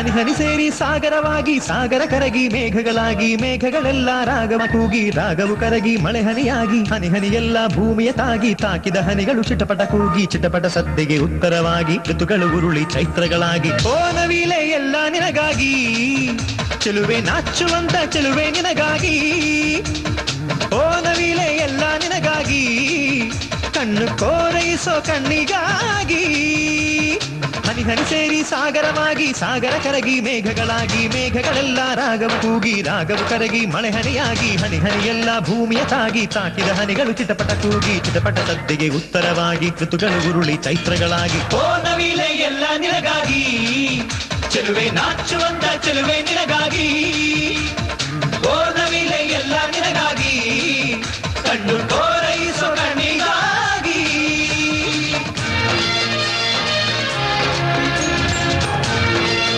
ಹನಿ ಹನಿ ಸೇರಿ ಸಾಗರವಾಗಿ, ಸಾಗರ ಕರಗಿ ಮೇಘಗಳಾಗಿ, ಮೇಘಗಳೆಲ್ಲ ರಾಗವ ಕೂಗಿ, ರಾಗವು ಕರಗಿ ಮಳೆ ಹನಿಯಾಗಿ, ಹನಿ ಹನಿ ಎಲ್ಲ ಭೂಮಿಯ ತಾಗಿ, ತಾಕಿದ ಹನಿಗಳು ಚಿಟಪಟ ಕೂಗಿ, ಚಿಟಪಟ ಸದ್ದಿಗೆ ಉತ್ತರವಾಗಿ, ಋತುಗಳು ಉರುಳಿ ಚೈತ್ರಗಳಾಗಿ. ಓ ನವಿಲೆ ಎಲ್ಲ ನಿನಗಾಗಿ, ಚೆಲುವೆ ನಾಚುವಂತ ಚೆಲುವೆ ನಿನಗಾಗಿ. ಓ ನವಿಲೆ ಎಲ್ಲ ನಿನಗಾಗಿ, ಕಣ್ಣು ಕೋರೈಸೋ ಕಣ್ಣಿಗಾಗಿ. ಹನಿ ಹನಿ ಸೇರಿ ಸಾಗರವಾಗಿ, ಸಾಗರ ಕರಗಿ ಮೇಘಗಳಾಗಿ, ಮೇಘಗಳೆಲ್ಲ ರಾಗವು ಕೂಗಿ, ರಾಗವು ಕರಗಿ ಮಳೆ ಹನಿಯಾಗಿ, ಹನಿ ಹನಿ ಎಲ್ಲ ಭೂಮಿಯ ತಾಗಿ, ತಾಕಿದ ಹನಿಗಳು ಚಿಟಪಟ ಕೂಗಿ, ಚಿಟಪಟ ಸದ್ದಿಗೆ ಉತ್ತರವಾಗಿ, ಋತುಗಳು ಉರುಳಿ ಚೈತ್ರಗಳಾಗಿ. ಓ ನವಿಲೆ ಎಲ್ಲ ನಿನಗಾಗಿ, ಚೆಲುವೆ ನಾಚುವಂತ ಚೆಲುವೆ ನಿನಗಾಗಿ.